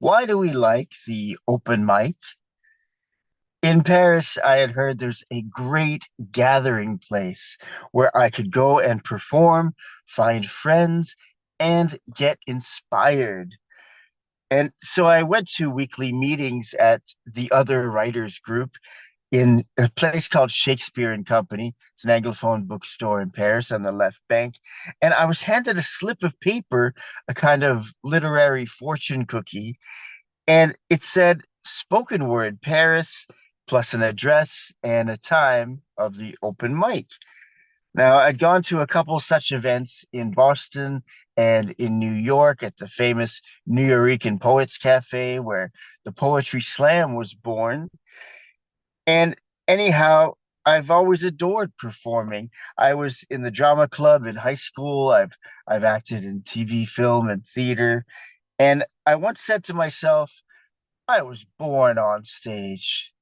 Why do we like the open mic? In Paris, I had heard there's a great gathering place where I could go and perform, find friends, and get inspired. And so I went to weekly meetings at the other writers group in a place called Shakespeare and Company. It's an Anglophone bookstore in Paris on the left bank. And I was handed a slip of paper, a kind of literary fortune cookie, and it said spoken word Paris plus an address and a time of the open mic. Now, I'd gone to a couple such events in Boston and in New York at the famous New Eurekan Poets Cafe, where the Poetry Slam was born. And anyhow, I've always adored performing. I was in the drama club in high school. I've acted in TV, film, and theater. And I once said to myself, I was born on stage.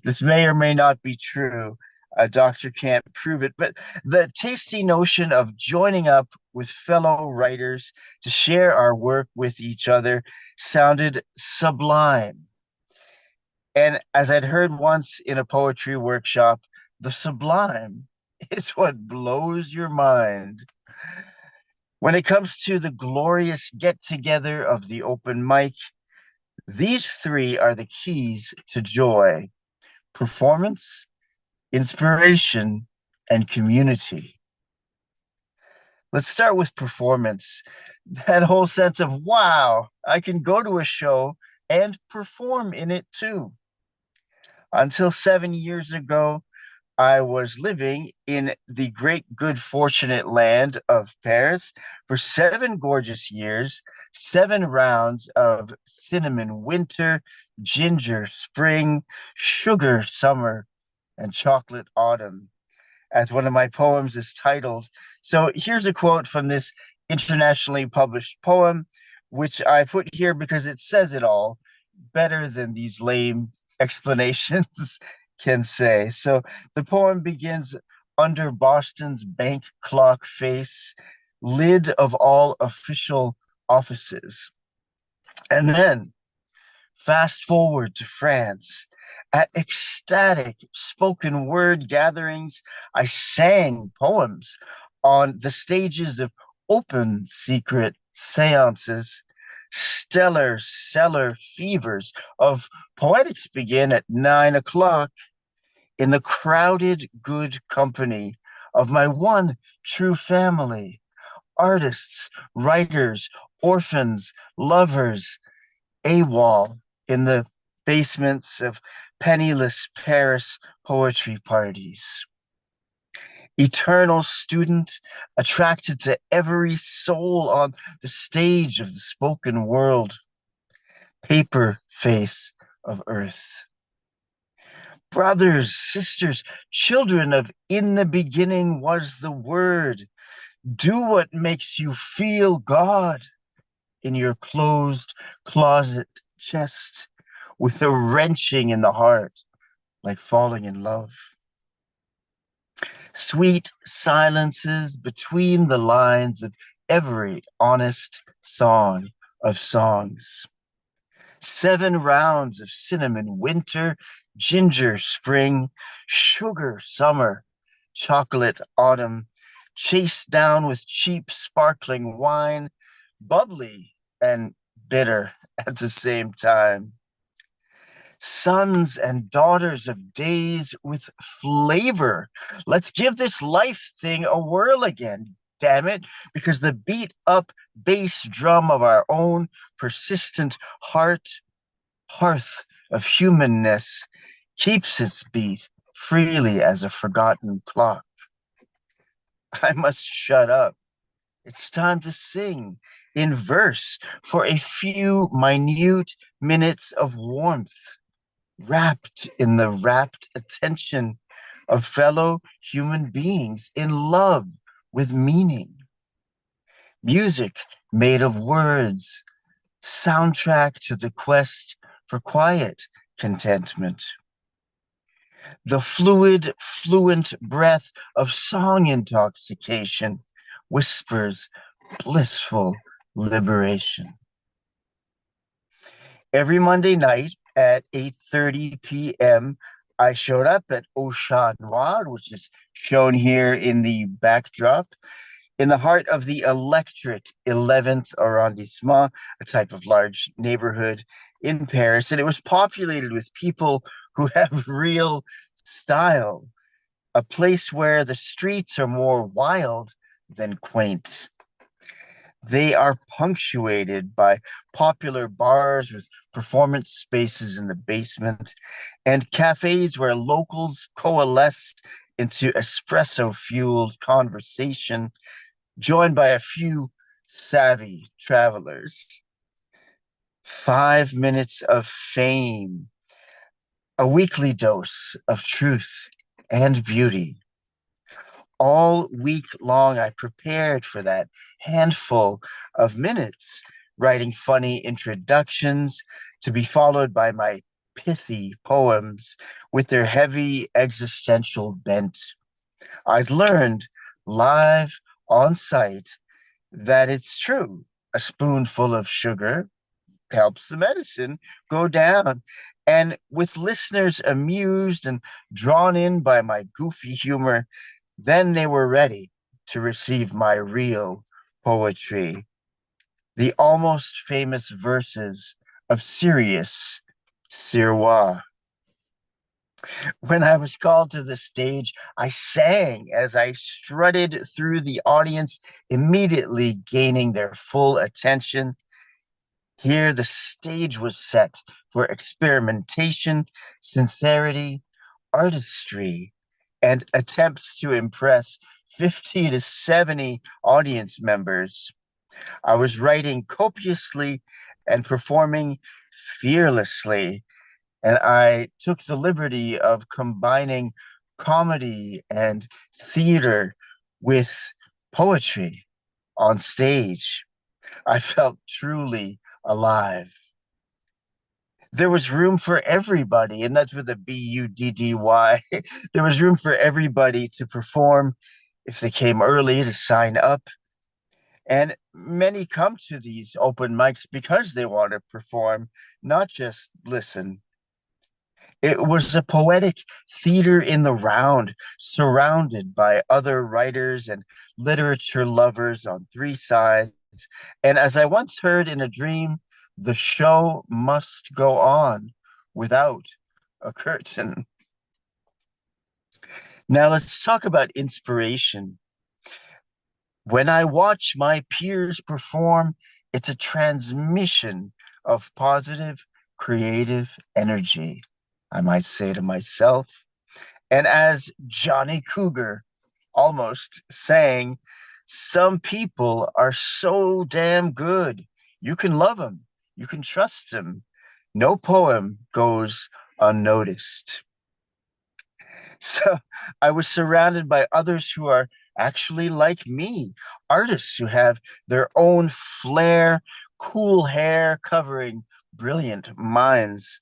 This may or may not be true. A doctor can't prove it, but the tasty notion of joining up with fellow writers to share our work with each other sounded sublime. And as I'd heard once in a poetry workshop, the sublime is what blows your mind. When it comes to the glorious get together of the open mic, these three are the keys to joy: performance, inspiration, and community. Let's start with performance. That whole sense of, wow, I can go to a show and perform in it too. Until 7 years ago, I was living in the great good fortunate land of Paris for 7 gorgeous years, 7 rounds of cinnamon winter, ginger spring, sugar summer, and chocolate autumn, as one of my poems is titled. So here's a quote from this internationally published poem, which I put here because it says it all better than these lame explanations can say. So the poem begins: under Boston's bank clock face, lid of all official offices. And then fast forward to France. At ecstatic spoken word gatherings, I sang poems on the stages of open secret seances. Stellar cellar fevers of poetics begin at 9 o'clock in the crowded good company of my one true family: artists, writers, orphans, lovers, AWOL in the basements of penniless Paris poetry parties. Eternal student, attracted to every soul on the stage of the spoken world. Paper face of earth. Brothers, sisters, children of in the beginning was the word. Do what makes you feel God in your closed closet chest, with a wrenching in the heart like falling in love. Sweet silences between the lines of every honest song of songs. 7 rounds of cinnamon winter, ginger spring, sugar summer, chocolate autumn, chased down with cheap sparkling wine, bubbly and bitter at the same time. Sons and daughters of days with flavor. Let's give this life thing a whirl again, damn it, because the beat up bass drum of our own persistent hearth of humanness keeps its beat freely as a forgotten clock. I must shut up. It's time to sing in verse for a few minute minutes of warmth, wrapped in the rapt attention of fellow human beings in love with meaning. Music made of words, soundtrack to the quest for quiet contentment. The fluid, fluent breath of song intoxication whispers blissful liberation. Every Monday night at 8:30 p.m., I showed up at Au Chat Noir, which is shown here in the backdrop, in the heart of the electric 11th arrondissement, a type of large neighborhood in Paris. And it was populated with people who have real style, a place where the streets are more wild than quaint. They are punctuated by popular bars with performance spaces in the basement and cafes where locals coalesce into espresso fueled conversation, joined by a few savvy travelers. 5 minutes of fame, a weekly dose of truth and beauty. All week long, I prepared for that handful of minutes, writing funny introductions to be followed by my pithy poems with their heavy existential bent. I'd learned live on site that it's true. A spoonful of sugar helps the medicine go down. And with listeners amused and drawn in by my goofy humor, then they were ready to receive my real poetry, the almost famous verses of Sirius Sirois. When I was called to the stage, I sang as I strutted through the audience, immediately gaining their full attention. Here, the stage was set for experimentation, sincerity, artistry, and attempts to impress 50 to 70 audience members. I was writing copiously and performing fearlessly, and I took the liberty of combining comedy and theater with poetry on stage. I felt truly alive. There was room for everybody, and that's with a Buddy. There was room for everybody to perform if they came early to sign up. And many come to these open mics because they want to perform, not just listen. It was a poetic theater in the round, surrounded by other writers and literature lovers on three sides. And as I once heard in a dream, the show must go on without a curtain. Now let's talk about inspiration. When I watch my peers perform, it's a transmission of positive, creative energy, I might say to myself. And as Johnny Cougar almost sang, some people are so damn good. You can love them, you can trust them. No poem goes unnoticed. So I was surrounded by others who are actually like me, artists who have their own flair, cool hair covering brilliant minds.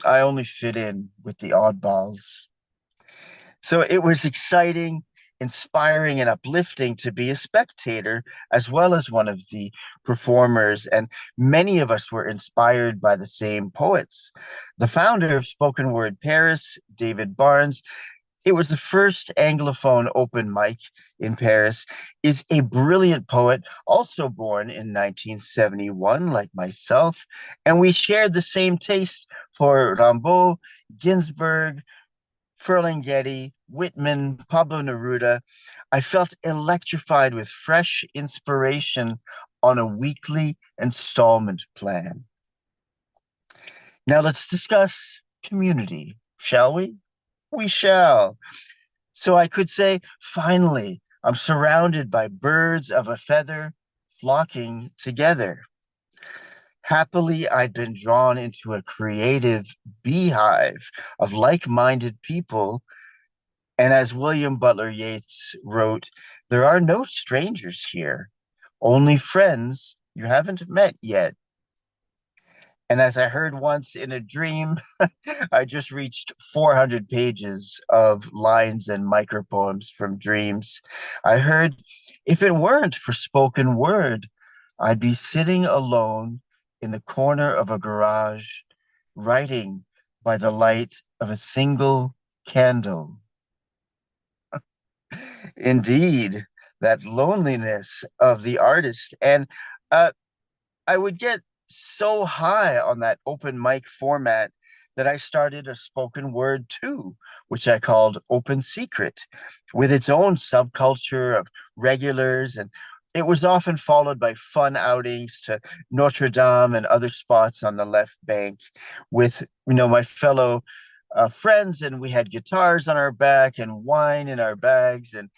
I only fit in with the oddballs. So it was exciting, inspiring, and uplifting to be a spectator as well as one of the performers. And many of us were inspired by the same poets. The founder of Spoken Word Paris, David Barnes, it was the first Anglophone open mic in Paris, is a brilliant poet, also born in 1971, like myself. And we shared the same taste for Rimbaud, Ginsberg, Ferlinghetti, Whitman, Pablo Neruda. I felt electrified with fresh inspiration on a weekly installment plan. Now let's discuss community, shall we? We shall. So I could say, finally, I'm surrounded by birds of a feather flocking together. Happily, I'd been drawn into a creative beehive of like minded people. And as William Butler Yeats wrote, there are no strangers here, only friends you haven't met yet. And as I heard once in a dream, I just reached 400 pages of lines and micropoems from dreams. I heard if it weren't for spoken word, I'd be sitting alone in the corner of a garage, writing by the light of a single candle. Indeed, that loneliness of the artist. And uh, I would get so high on that open mic format that I started a spoken word too, which I called Open Secret, with its own subculture of regulars. And it was often followed by fun outings to Notre Dame and other spots on the left bank with, my fellow friends. And we had guitars on our back and wine in our bags. And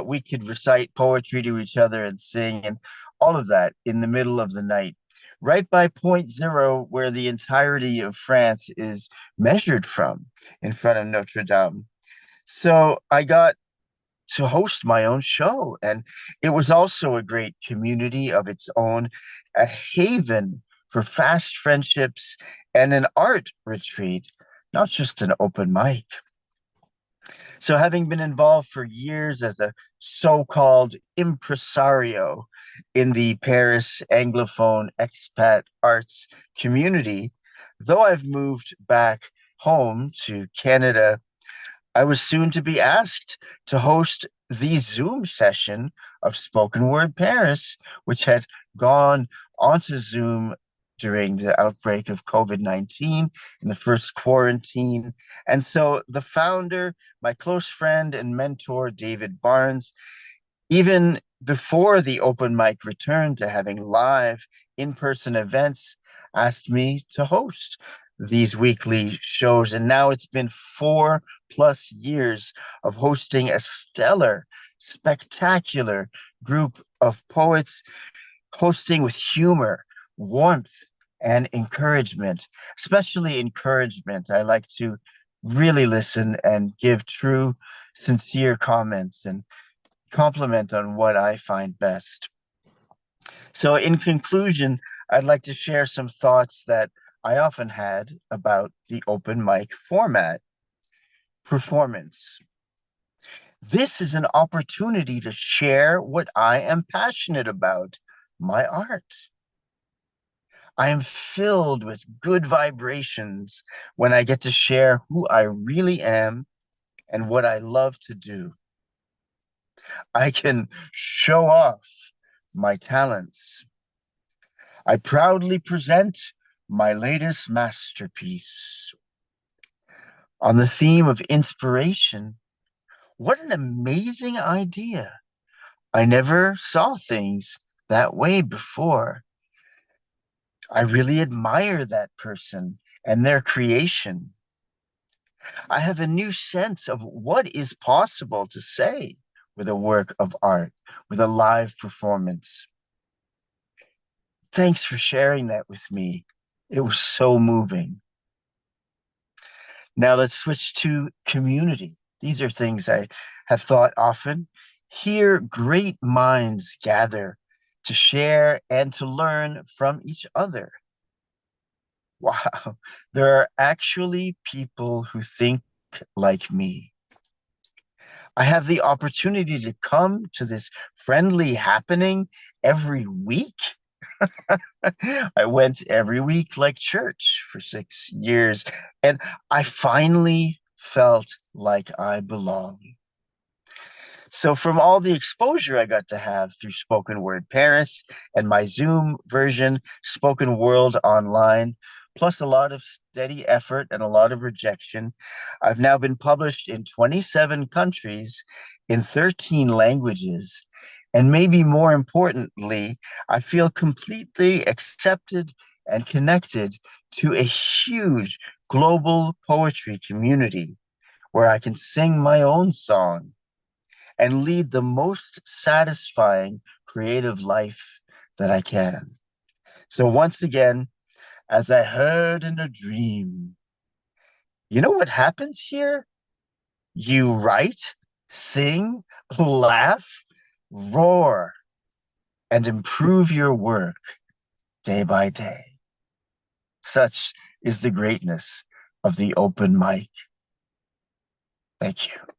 we could recite poetry to each other and sing and all of that in the middle of the night right by point zero, where the entirety of France is measured from in front of Notre Dame. So I got to host my own show, and it was also a great community of its own, a haven for fast friendships and an art retreat, not just an open mic. So, having been involved for years as a so called impresario in the Paris Anglophone expat arts community, though I've moved back home to Canada, I was soon to be asked to host the Zoom session of Spoken Word Paris, which had gone onto Zoom during the outbreak of COVID-19 in the first quarantine. And so the founder, my close friend and mentor, David Barnes, even before the open mic returned to having live in-person events, asked me to host these weekly shows. And now it's been 4+ years of hosting a stellar, spectacular group of poets, hosting with humor, warmth, and encouragement, especially encouragement. I like to really listen and give true, sincere comments and compliment on what I find best. So, in conclusion, I'd like to share some thoughts that I often had about the open mic format. Performance. This is an opportunity to share what I am passionate about, my art. I am filled with good vibrations when I get to share who I really am and what I love to do. I can show off my talents. I proudly present my latest masterpiece. On the theme of inspiration, what an amazing idea. I never saw things that way before. I really admire that person and their creation. I have a new sense of what is possible to say with a work of art, with a live performance. Thanks for sharing that with me. It was so moving. Now let's switch to community. These are things I have thought often. Here, great minds gather to share and to learn from each other. Wow, there are actually people who think like me. I have the opportunity to come to this friendly happening every week. I went every week like church for 6 years, and I finally felt like I belong. So, from all the exposure I got to have through Spoken Word Paris and my Zoom version, Spoken World Online, plus a lot of steady effort and a lot of rejection, I've now been published in 27 countries in 13 languages. And maybe more importantly, I feel completely accepted and connected to a huge global poetry community where I can sing my own song and lead the most satisfying creative life that I can. So, once again, as I heard in a dream, you know what happens here? You write, sing, laugh, roar, and improve your work day by day. Such is the greatness of the open mic. Thank you.